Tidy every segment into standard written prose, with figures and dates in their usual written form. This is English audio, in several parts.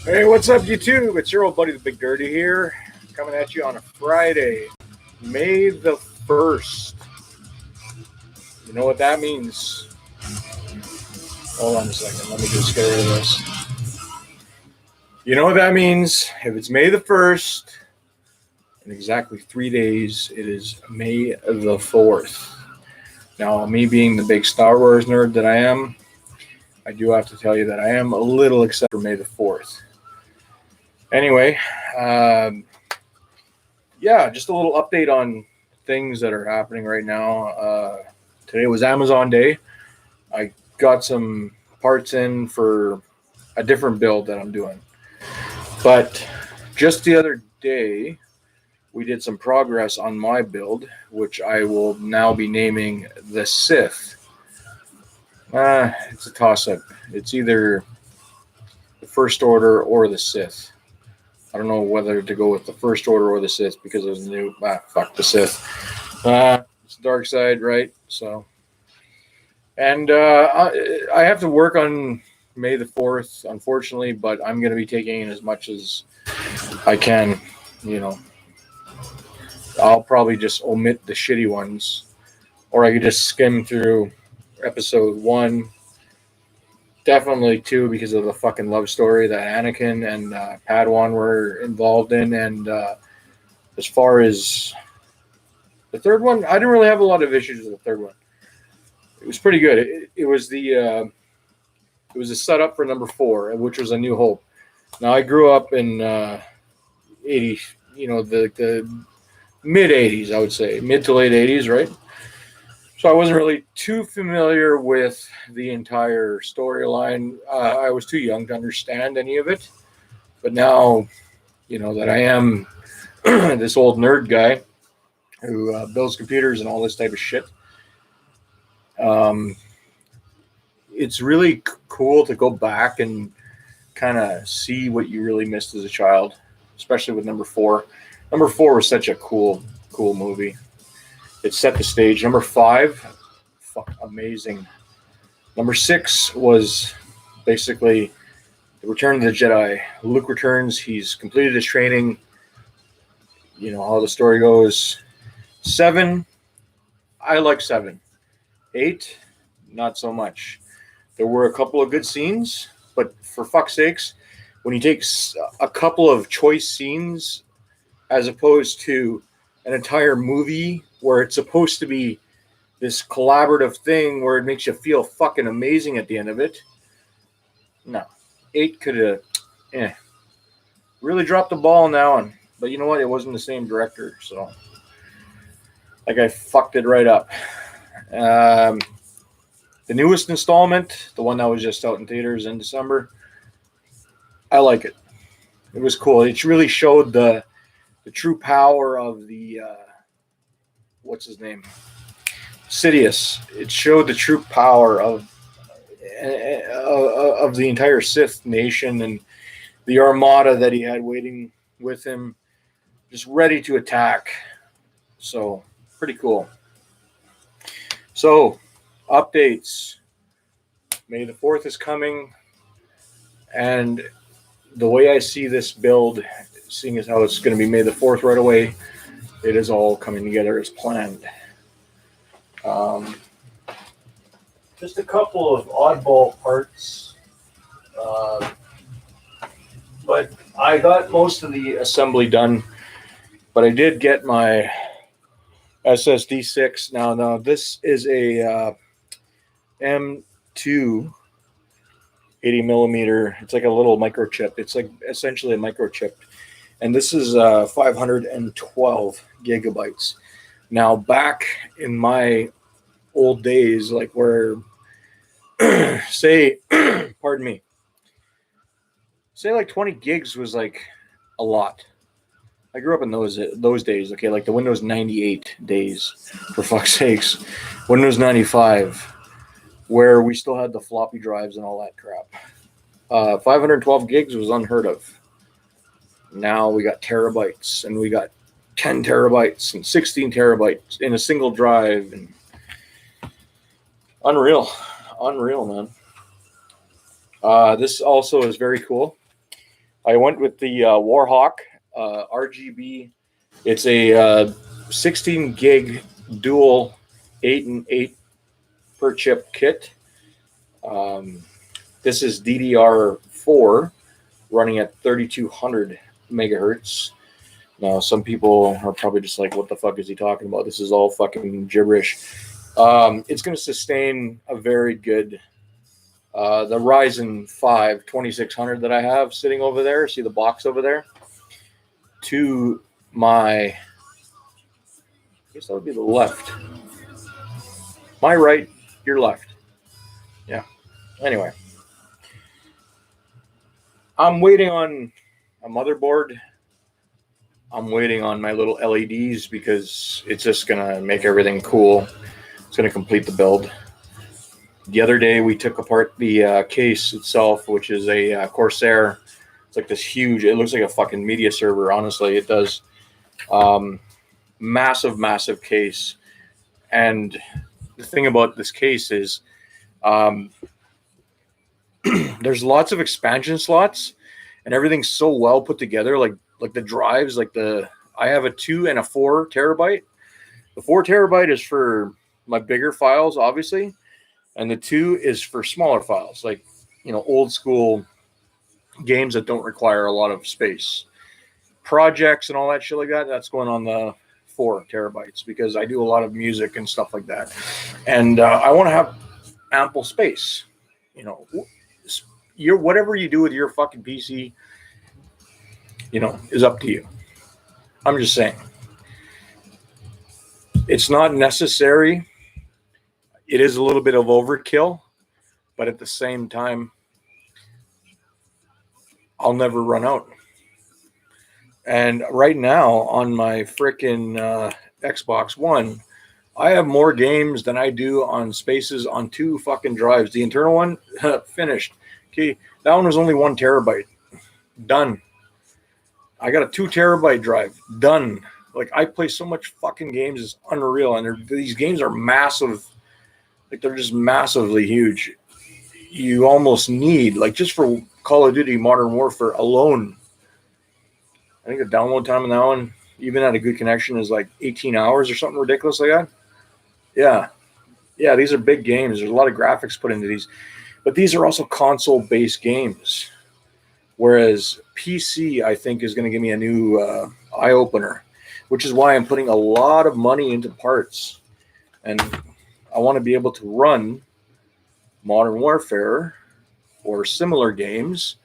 Hey, what's up, YouTube? It's your old buddy, the Big Dirty here, coming at you on a Friday, May the 1st. You know what that means? Hold on a second. Let me just get rid of this. You know what that means? If it's May the 1st, in exactly 3 days, it is May the 4th. Now, me being the big Star Wars nerd that I am, I do have to tell you that I am a little excited for May the 4th. Anyway, just a little update on things that are happening right now. Today was Amazon Day. I got some parts in for a different build that I'm doing. But just the other day, we did some progress on my build, which I will now be naming the Sith. It's a toss-up. It's either the First Order or the Sith. I don't know whether to go with the First Order or the Sith because there's a new... fuck the Sith. It's the dark side, right? So... And I have to work on May the 4th, unfortunately, but I'm going to be taking in as much as I can, you know. I'll probably just omit the shitty ones, or I could just skim through episode 1, definitely 2 because of the fucking love story that Anakin and Padawan were involved in, and as far as the third one, I didn't really have a lot of issues with the third one. It was pretty good. It was a setup for number 4, which was A New Hope. Now I grew up in 80, the mid 80s, I would say, mid to late 80s, right? So I wasn't really too familiar with the entire storyline. I was too young to understand any of it. But now, that I am this old nerd guy who builds computers and all this type of shit, it's really cool to go back and kind of see what you really missed as a child, especially with number 4. Number 4 was such a cool movie. It set the stage. Number 5, amazing. Number 6 was basically the Return of the Jedi. Luke returns. He's completed his training. You know how the story goes. 7, I like 7. 8, not so much. There were a couple of good scenes, but for fuck's sakes, when you take a couple of choice scenes as opposed to an entire movie where it's supposed to be this collaborative thing where it makes you feel fucking amazing at the end of it. No. 8 could have really dropped the ball on that one. But you know what? It wasn't the same director, so that guy fucked it right up. The newest installment, the one that was just out in theaters in December, I like it. It was cool. It really showed the true power of the what's his name? Sidious. It showed the true power of the entire Sith nation and the armada that he had waiting with him, just ready to attack. So, pretty cool. So, updates. May the 4th is coming, and the way I see this build, seeing as how it's going to be May the 4th right away, it is all coming together as planned. Just a couple of oddball parts, but I got most of the assembly done, but I did get my SSD 6. Now this is a M2 80 millimeter. It's like a little microchip. It's like essentially a microchip. And this is 512 gigabytes. Now, back in my old days, like where, say, pardon me, say like 20 gigs was like a lot. I grew up in those days, okay, like the Windows 98 days, for fuck's sakes. Windows 95, where we still had the floppy drives and all that crap. 512 gigs was unheard of. Now we got terabytes, and we got 10 terabytes and 16 terabytes in a single drive. And Unreal, man. This also is very cool. I went with the Warhawk RGB. It's a 16 gig dual 8 and 8 per chip kit. This is DDR4 running at 3200 megahertz. Now, some people are probably just like, what the fuck is he talking about? This is all fucking gibberish. It's going to sustain a very good, the Ryzen 5 2600 that I have sitting over there. See the box over there? To my, I guess that would be the left. My right, your left. Yeah. Anyway. I'm waiting on a motherboard. I'm waiting on my little LEDs because it's just going to make everything cool. It's going to complete the build. The other day, we took apart the case itself, which is a Corsair. It's like this huge, it looks like a fucking media server, honestly. It does. Massive, massive case. And the thing about this case is there's lots of expansion slots and everything's so well put together. Like the drives, I have a 2 and a 4 terabyte. The 4 terabyte is for my bigger files, obviously, and the 2 is for smaller files, like, old school games that don't require a lot of space, projects and all that shit like that. That's going on the 4 terabytes because I do a lot of music and stuff like that, and I want to have ample space. Whatever you do with your fucking PC, is up to you. I'm just saying. It's not necessary. It is a little bit of overkill, but at the same time, I'll never run out. And right now on my frickin' Xbox One, I have more games than I do on spaces on 2 fucking drives. The internal one, finished. Okay, that one was only 1 terabyte. Done. I got a 2 terabyte drive. Done. Like, I play so much fucking games, it's unreal. And these games are massive. Like, they're just massively huge. You almost need, like, just for Call of Duty Modern Warfare alone, I think the download time on that one, even at a good connection, is like 18 hours or something ridiculous like that. Yeah, these are big games. There's a lot of graphics put into these. But these are also console-based games. Whereas PC, I think, is going to give me a new eye-opener, which is why I'm putting a lot of money into parts. And I want to be able to run Modern Warfare or similar games.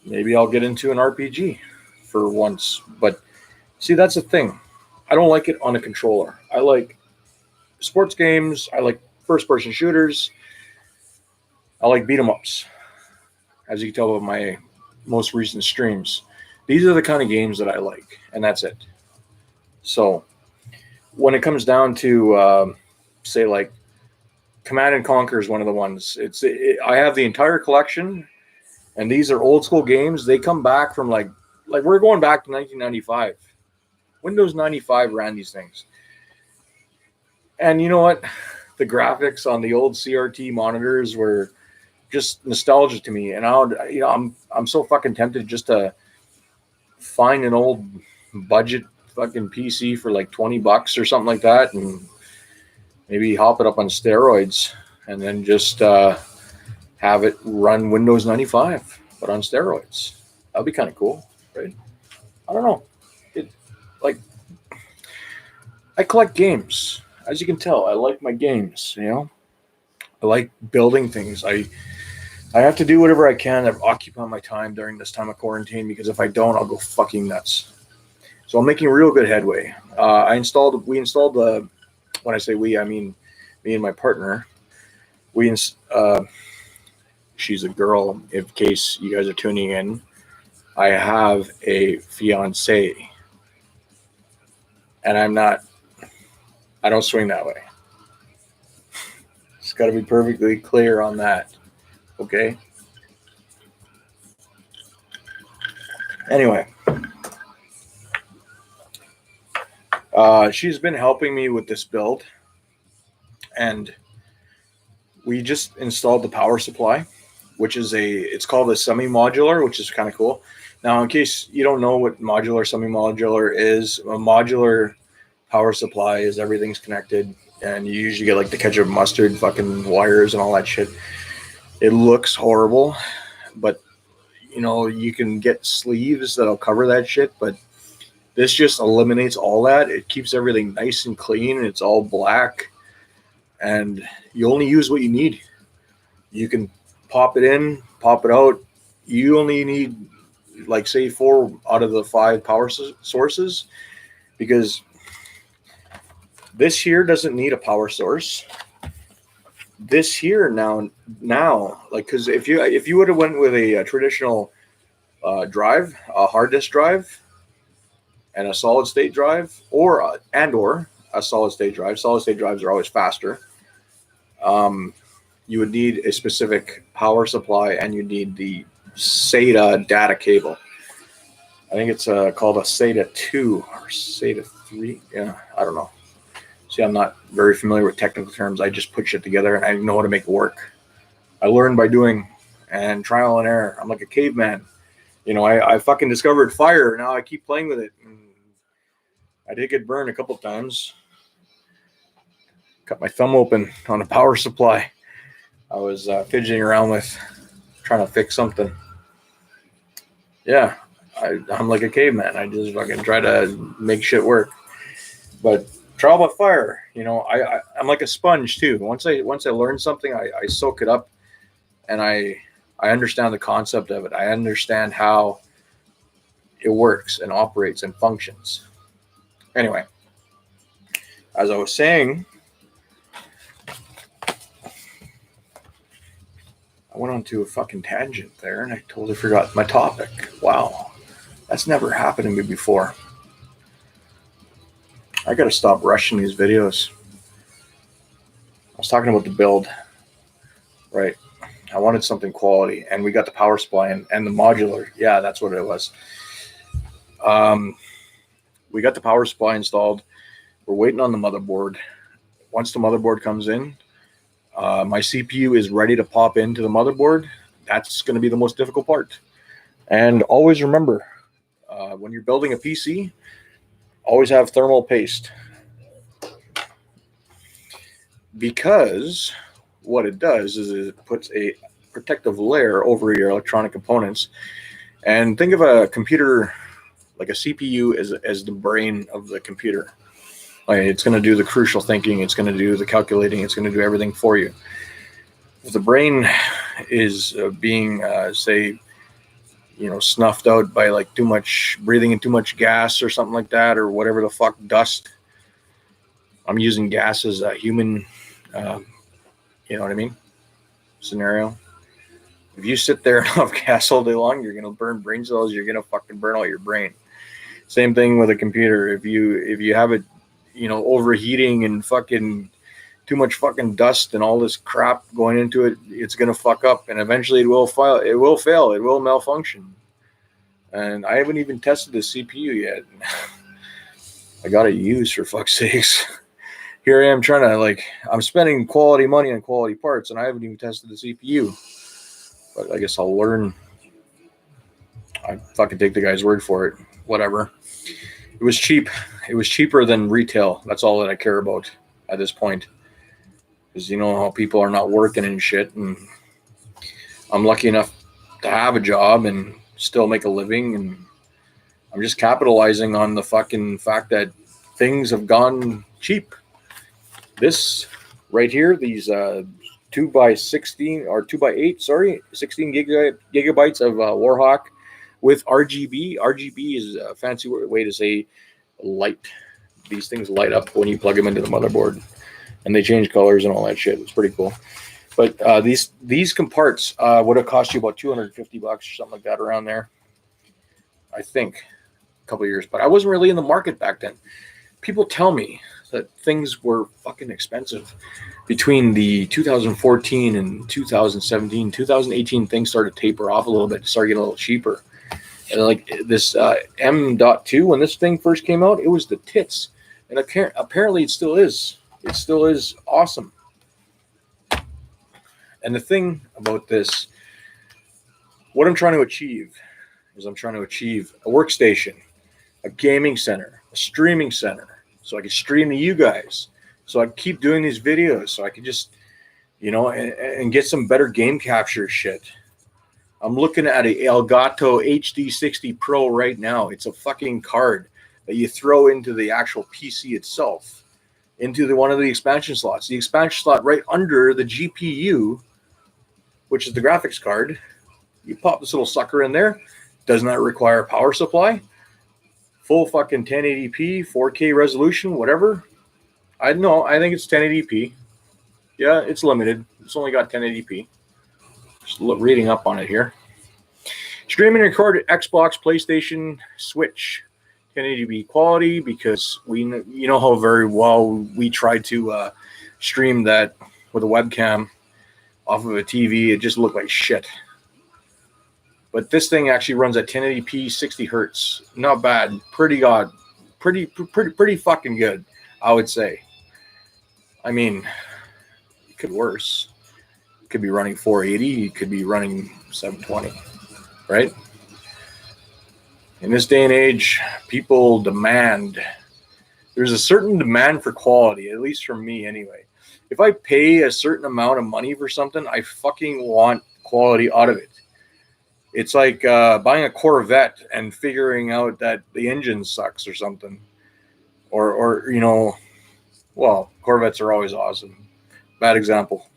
Maybe I'll get into an RPG for once. But see, that's the thing. I don't like it on a controller. I like sports games. I like first-person shooters. I like beat-em-ups, as you can tell by my most recent streams. These are the kind of games that I like, and that's it. So when it comes down to, say, like, Command and Conquer is one of the ones. I have the entire collection, and these are old school games. They come back from like we're going back to 1995. Windows 95 ran these things. And you know what? The graphics on the old CRT monitors were just nostalgia to me. And I'm so fucking tempted just to find an old budget fucking PC for like $20 or something like that, and maybe hop it up on steroids, and then just have it run Windows 95, but on steroids. That'd be kind of cool, right? I don't know. I collect games. As you can tell, I like my games, I like building things. I have to do whatever I can to occupy my time during this time of quarantine, because if I don't, I'll go fucking nuts. So I'm making real good headway. We installed the, when I say we, I mean me and my partner. She's a girl, in case you guys are tuning in. I have a fiance, and I don't swing that way. It's got to be perfectly clear on that. Okay? Anyway. She's been helping me with this build, and we just installed the power supply, which is it's called a semi-modular, which is kind of cool. Now, in case you don't know what modular, semi-modular is, a modular power supply is everything's connected, and you usually get like the ketchup mustard fucking wires and all that shit. It looks horrible, but you know, you can get sleeves that'll cover that shit, but this just eliminates all that. It keeps everything nice and clean, and it's all black, and you only use what you need. You can pop it in, pop it out. You only need, like, say 4 out of the 5 power sources, because this here doesn't need a power source. This here now, like, because if you would have went with a traditional drive, a hard disk drive, and a solid state drive, or a solid state drive. Solid state drives are always faster. You would need a specific power supply, and you need the SATA data cable. I think it's called a SATA 2 or SATA 3. Yeah, I don't know. See, I'm not very familiar with technical terms. I just put shit together, and I know how to make it work. I learned by doing and trial and error. I'm like a caveman. You know, I fucking discovered fire. Now I keep playing with it. I did get burned a couple times. Cut my thumb open on a power supply. I was fidgeting around with trying to fix something. Yeah, I'm like a caveman. I just fucking try to make shit work. But trial by fire, you know, I'm like a sponge too. Once I learn something, I soak it up, and I understand the concept of it. I understand how it works and operates and functions. Anyway, as I was saying, I went on to a fucking tangent there, and I totally forgot my topic. Wow, that's never happened to me before. I gotta stop rushing these videos. I was talking about the build, right? I wanted something quality, and we got the power supply and the modular. Yeah, that's what it was. We got the power supply installed. We're waiting on the motherboard. Once the motherboard comes in, my CPU is ready to pop into the motherboard. That's going to be the most difficult part. And always remember, when you're building a PC, always have thermal paste. Because what it does is it puts a protective layer over your electronic components. And think of a computer, like a CPU, as the brain of the computer. Like, it's going to do the crucial thinking. It's going to do the calculating. It's going to do everything for you. If the brain is being, say, you know, snuffed out by like breathing in too much gas or something like that, or whatever the fuck, dust. I'm using gas as a human, you know what I mean, scenario. If you sit there and have gas all day long, you're going to burn brain cells. You're going to fucking burn out your brain. Same thing with a computer. If you have it, you know, overheating and fucking too much fucking dust and all this crap going into it, it's going to fuck up, and eventually it will fail. It will malfunction. And I haven't even tested the CPU yet. I got to use, for fuck's sakes. Here I am trying to, I'm spending quality money on quality parts, and I haven't even tested the CPU. But I guess I'll learn. I fucking take the guy's word for it. Whatever. It was cheap. It was cheaper than retail. That's all that I care about at this point. Because you know how people are not working and shit. And I'm lucky enough to have a job and still make a living. And I'm just capitalizing on the fucking fact that things have gone cheap. This right here, these 2x16 or 2x8, 16 gigabytes of Warhawk with RGB. RGB is a fancy way to say light. These things light up when you plug them into the motherboard, and they change colors and all that shit. It's pretty cool. But these comparts would have cost you about $250 or something like that, around there, I think, a couple of years. But I wasn't really in the market back then. People tell me that things were fucking expensive between the 2014 and 2017, 2018. Things started to taper off a little bit, started getting a little cheaper. And like this M.2, when this thing first came out, it was the tits. And apparently it still is. It still is awesome. And the thing about this, what I'm trying to achieve is I'm trying to achieve a workstation, a gaming center, a streaming center, so I can stream to you guys, so I can keep doing these videos, so I can just, and get some better game capture shit. I'm looking at a Elgato HD60 Pro right now. It's a fucking card that you throw into the actual PC itself, into one of the expansion slots. The expansion slot right under the GPU, which is the graphics card. You pop this little sucker in there. Does not require a power supply. Full fucking 1080p, 4K resolution, whatever. I know. I think it's 1080p. Yeah, it's limited. It's only got 1080p. Just reading up on it here. Streaming and record Xbox, PlayStation, Switch, 1080p quality, because you know how very well we tried to stream that with a webcam off of a TV. It just looked like shit. But this thing actually runs at 1080p, 60 hertz. Not bad. Pretty fucking good, I would say. I mean, it could worse. It could be running 480. It could be running 720, right? In this day and age, people demand. There's a certain demand for quality, at least for me anyway. If I pay a certain amount of money for something, I fucking want quality out of it. It's like buying a Corvette and figuring out that the engine sucks or something. Or well, Corvettes are always awesome. Bad example.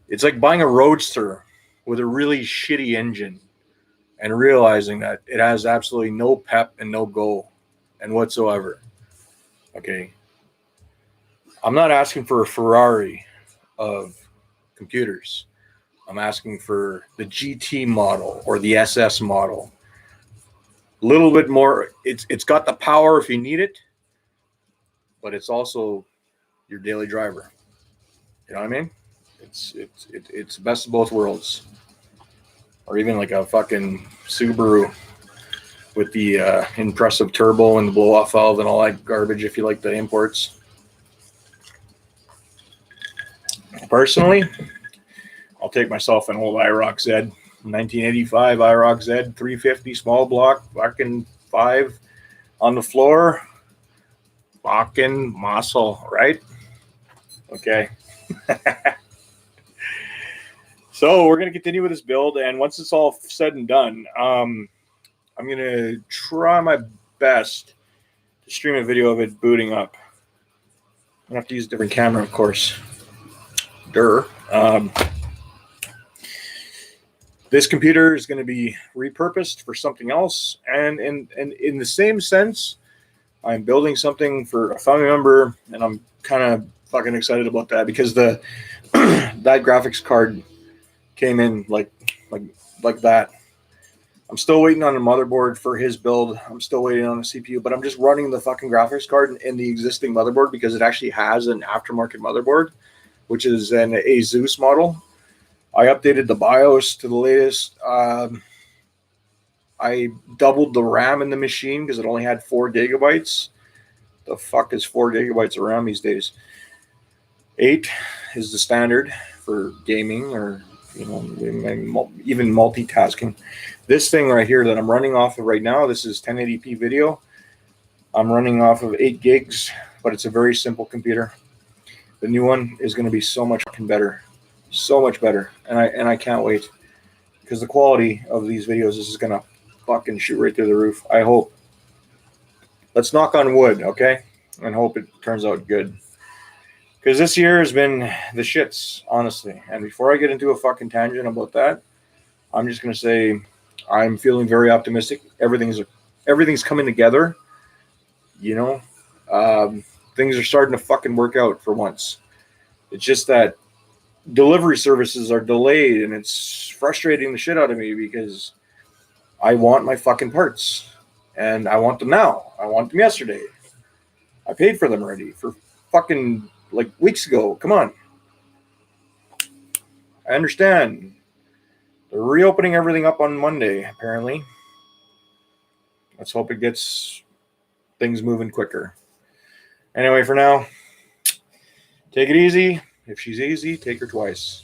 It's like buying a Roadster with a really shitty engine and realizing that it has absolutely no pep and no go and whatsoever. Okay. I'm not asking for a Ferrari of computers. I'm asking for the GT model or the SS model. A little bit more. It's got the power if you need it, but it's also your daily driver. You know what I mean? It's the best of both worlds. Or even like a fucking Subaru with the impressive turbo and the blow-off valve and all that garbage if you like the imports. Personally, I'll take myself an old IROC Z, 1985 IROC Z, 350 small block, fucking 5 on the floor, fucking muscle, right? Okay. So we're going to continue with this build, and once it's all said and done, I'm going to try my best to stream a video of it booting up. I'm going to have to use a different camera, of course. This computer is going to be repurposed for something else, and in the same sense, I'm building something for a family member, and I'm kind of fucking excited about that because that graphics card came in like that. I'm still waiting on a motherboard for his build. I'm still waiting on a CPU, but I'm just running the fucking graphics card in the existing motherboard because it actually has an aftermarket motherboard, which is an Asus model. I updated the BIOS to the latest. I doubled the RAM in the machine because it only had 4 gigabytes. The fuck is 4 gigabytes of RAM these days? 8 is the standard for gaming or even multitasking. This thing right here that I'm running off of right now, this is 1080p video. I'm running off of 8 gigs, but it's a very simple computer. The new one is going to be so much better, so much better, and I can't wait because the quality of these videos is going to fucking shoot right through the roof. I hope. Let's knock on wood, okay, and hope it turns out good. Because this year has been the shits, honestly. And before I get into a fucking tangent about that, I'm just going to say I'm feeling very optimistic. Everything's coming together. Things are starting to fucking work out for once. It's just that delivery services are delayed, and it's frustrating the shit out of me because I want my fucking parts, and I want them now. I want them yesterday. I paid for them already for fucking like weeks ago. Come on. I understand. They're reopening everything up on Monday, apparently. Let's hope it gets things moving quicker. Anyway, for now, take it easy. If she's easy, take her twice.